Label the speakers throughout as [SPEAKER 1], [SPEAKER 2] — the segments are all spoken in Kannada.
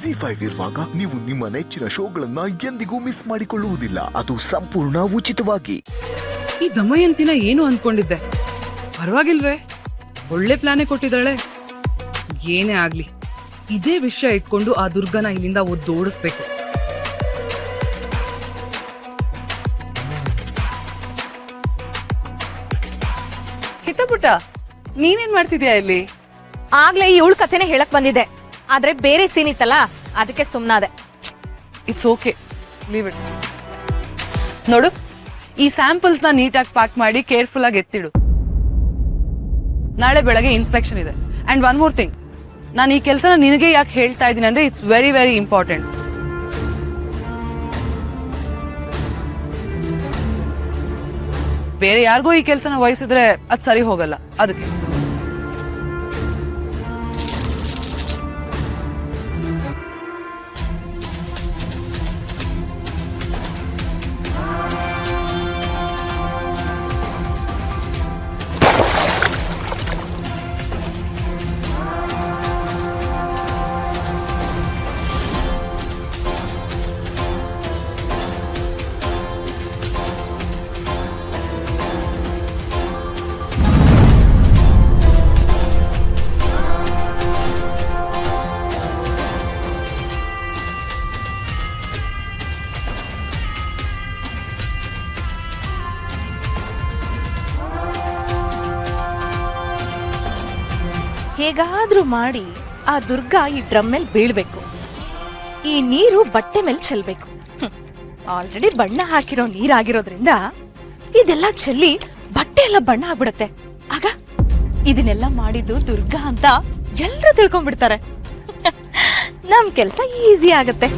[SPEAKER 1] ಜಿ5 ಇರುವಾಗ ನೀವು ನಿಮ್ಮ ನೆಚ್ಚಿನ ಶೋಗಳನ್ನ ಎಂದಿಗೂ ಮಿಸ್ ಮಾಡಿಕೊಳ್ಳುವುದಿಲ್ಲ. ಅದು ಸಂಪೂರ್ಣ ಉಚಿತವಾಗಿ.
[SPEAKER 2] ಈ ದಮಯಂತಿನ ಏನು ಅನ್ಕೊಂಡಿದ್ದೆ, ಪರವಾಗಿಲ್ವೇ, ಒಳ್ಳೆ ಪ್ಲಾನೇ ಕೊಟ್ಟಿದ್ದಾಳೆ. ಏನೇ ಆಗ್ಲಿ, ಇದೇ ವಿಷಯ ಇಟ್ಕೊಂಡು ಆ ದುರ್ಗನ ಇಲ್ಲಿಂದ ಓಡಿಸ್ಬೇಕು. ಹಿತಪುಟ, ನೀನೇನ್ ಮಾಡ್ತಿದ್ಯಾ ಇಲ್ಲಿ?
[SPEAKER 3] ಆಗ್ಲೇ ಇವಳು ಕಥೆನೆ ಹೇಳಕ್ ಬಂದಿದೆ, ಆದ್ರೆ ಬೇರೆ ಸೀನ್ ಇತ್ತಲ್ಲ, ಅದಕ್ಕೆ ಸುಮ್ನಾದೆ.
[SPEAKER 2] It's okay, leave it. ನೋಡು, ಈ ಸ್ಯಾಂಪಲ್ಸ್ ನ ನೀಟಾಗಿ ಪ್ಯಾಕ್ ಮಾಡಿ ಕೇರ್ಫುಲ್ ಆಗಿ ಎತ್ತಿಡು. ನಾಳೆ ಬೆಳಗ್ಗೆ ಇನ್ಸ್ಪೆಕ್ಷನ್ ಇದೆ. ಅಂಡ್ ಒನ್ ಮೋರ್ ಥಿಂಗ್, ನಾನು ಈ ಕೆಲಸನ ನಿನಗೆ ಯಾಕೆ ಹೇಳ್ತಾ ಇದ್ದೀನಿ ಅಂದ್ರೆ ಇಟ್ಸ್ ವೆರಿ ವೆರಿ ಇಂಪಾರ್ಟೆಂಟ್. ಬೇರೆ ಯಾರಿಗೋ ಈ ಕೆಲಸನ ವಹಿಸಿದ್ರೆ ಅದು ಸರಿ ಹೋಗಲ್ಲ, ಅದಕ್ಕೆ.
[SPEAKER 3] ಹೇಗಾದ್ರೂ ಮಾಡಿ ಆ ದುರ್ಗಾ ಈ ಡ್ರಮ್ ಮೇಲೆ ಬೀಳ್ಬೇಕು. ಈ ನೀರು ಬಟ್ಟೆ ಮೇಲೆ ಚೆಲ್ಬೇಕು. ಆಲ್ರೆಡಿ ಬಣ್ಣ ಹಾಕಿರೋ ನೀರಾಗಿರೋದ್ರಿಂದ ಇದೆಲ್ಲ ಚೆಲ್ಲಿ ಬಟ್ಟೆ ಎಲ್ಲ ಬಣ್ಣ ಆಗ್ಬಿಡತ್ತೆ. ಆಗ ಇದನ್ನೆಲ್ಲ ಮಾಡಿದ್ದು ದುರ್ಗಾ ಅಂತ ಎಲ್ರೂ ತಿಳ್ಕೊಂಡ್ಬಿಡ್ತಾರೆ. ನಮ್ ಕೆಲ್ಸ ಈಸಿ ಆಗತ್ತೆ.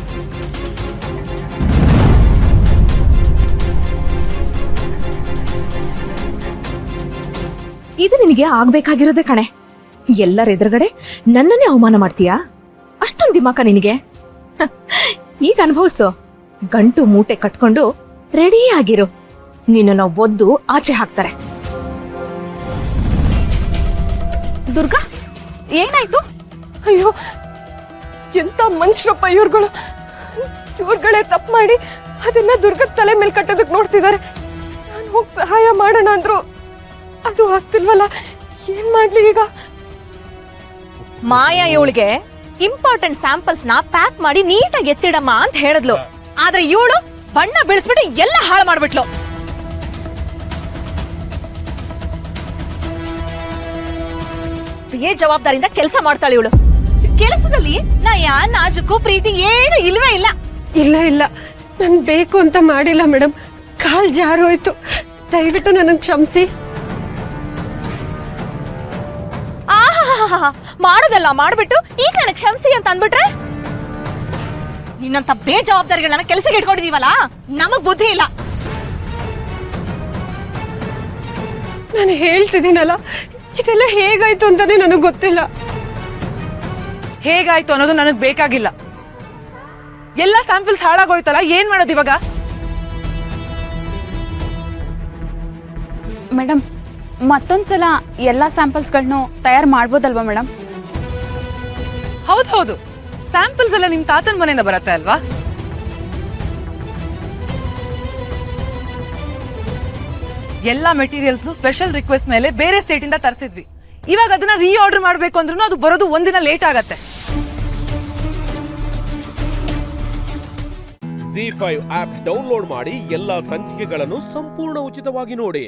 [SPEAKER 4] ಇದು ನಿನಗೆ ಆಗ್ಬೇಕಾಗಿರೋದೆ ಕಣೆ. ಎಲ್ಲರ ಎದುರುಗಡೆ ನನ್ನನ್ನೇ ಅವಮಾನ ಮಾಡ್ತೀಯಾ? ಅಷ್ಟೊಂದು ದಿಮಾಕ ನಿನಗೆ? ಈಗ ಅನುಭವಿಸು. ಗಂಟು ಮೂಟೆ ಕಟ್ಕೊಂಡು ರೆಡಿ ಆಗಿರು. ನಿನ್ನ ಒದ್ದು ಆಚೆ ಹಾಕ್ತಾರೆ.
[SPEAKER 3] ದುರ್ಗಾ, ಏನಾಯ್ತು?
[SPEAKER 5] ಅಯ್ಯೋ, ಎಂತ ಮನುಷ್ಯರಪ್ಪ ಇವ್ರುಗಳು. ಇವ್ರುಗಳೇ ತಪ್ಪು ಮಾಡಿ ಅದನ್ನ ದುರ್ಗದ ತಲೆ ಮೇಲೆ ಕಟ್ಟೋದಕ್ ನೋಡ್ತಿದ್ದಾರೆ. ನಾನು ಹೋಗಿ ಸಹಾಯ ಮಾಡೋಣ ಅಂದ್ರು ಅದು ಆಗ್ತಿಲ್ವಲ್ಲ, ಏನ್ ಮಾಡ್ಲಿ ಈಗ?
[SPEAKER 3] ಮಾಯಾ ಇವಳಿಗೆ ಇಂಪಾರ್ಟೆಂಟ್ ಸ್ಯಾಂಪಲ್ಸ್ ನ ಪ್ಯಾಕ್ ಮಾಡಿ ನೀಟಾಗಿ ಎತ್ತಿಡಮ್ಮ ಅಂತ ಹೇಳಿದ್ಲು. ಆದ್ರೆ ಇವಳು ಬಣ್ಣ ಬೀಳಿಸ್ಬಿಟ್ಟು ಎಲ್ಲ ಹಾಳು ಮಾಡ್ಬಿಟ್ಲು. ಜವಾಬ್ದಾರಿಯಿಂದ ಕೆಲಸ ಮಾಡ್ತಾಳೆ ಇವಳು. ಕೆಲಸದಲ್ಲಿ ನಯ ನಾಜುಕು ಪ್ರೀತಿ ಏನು ಇಲ್ವೇ ಇಲ್ಲ.
[SPEAKER 5] ಇಲ್ಲ ಇಲ್ಲ, ನನ್ ಬೇಕು ಅಂತ ಮಾಡಿಲ್ಲ ಮೇಡಮ್. ಕಾಲ್ ಜಾರೋಯ್ತು, ದಯವಿಟ್ಟು ನನಗೆ ಕ್ಷಮಿಸಿ.
[SPEAKER 3] ಮಾಡೋದಲ್ಲ ಮಾಡ್ಬಿಟ್ಟು ಈಗ ನನಗೆ ಕ್ಷಮಿಸಿ ಅಂತ ಅಂದ್ಬಿಟ್ರೆ, ನಿನ್ನಂತ ಬೇಜವಾಬ್ದಾರಿಗಳನ್ನ ಕೆಲಸಕ್ಕೆ ಇಟ್ಕೊಂಡಿದೀವಲ್ಲ, ನಮಗ್ ಬುದ್ಧಿ ಇಲ್ಲ.
[SPEAKER 5] ನಾನು ಹೇಳ್ತಿದ್ದೀನಲ್ಲ, ಇದೆಲ್ಲ ಹೇಗಾಯ್ತು ಅಂತಾನೆ ನನಗೆ ಗೊತ್ತಿಲ್ಲ.
[SPEAKER 2] ಹೇಗಾಯ್ತು ಅನ್ನೋದು ನನಗ್ ಬೇಕಾಗಿಲ್ಲ. ಎಲ್ಲ ಸ್ಯಾಂಪಲ್ಸ್ ಹಾಳಾಗೋಯ್ತಲ್ಲ, ಏನ್ ಮಾಡೋದು ಇವಾಗ?
[SPEAKER 6] ಮೇಡಮ್, ಮತ್ತೊಂದ್ಸಲ ಎಲ್ಲಾ ಸ್ಯಾಂಪಲ್ಸ್ಗಳನ್ನು ತಯಾರು ಮಾಡ್ಬೋದಲ್ವಾ ಮೇಡಮ್?
[SPEAKER 2] ಹೌದು, ಸ್ಯಾಂಪಲ್ಸ್ ಎಲ್ಲ ನಿಮ್ ತಾತನ ಮನೆಯಿಂದ ಬರತ್ತೆ ಅಲ್ವಾ? ಎಲ್ಲಾ ಮೆಟೀರಿಯಲ್ಸ್ ಸ್ಪೆಷಲ್ ರಿಕ್ವೆಸ್ಟ್ ಮೇಲೆ ಬೇರೆ ಸ್ಟೇಟ್ ಇಂದ ತರಿಸಿದ್ವಿ. ಇವಾಗ ಅದನ್ನ ರೀ ಆರ್ಡರ್ ಮಾಡ್ಬೇಕು ಅಂದ್ರೂ ಅದು ಬರೋದು ಒಂದಿನ ಲೇಟ್ ಆಗತ್ತೆ.
[SPEAKER 7] ಜಿ5 ಆಪ್ ಡೌನ್ಲೋಡ್ ಮಾಡಿ ಎಲ್ಲಾ ಸಂಚಿಕೆಗಳನ್ನು ಸಂಪೂರ್ಣ ಉಚಿತವಾಗಿ ನೋಡಿ.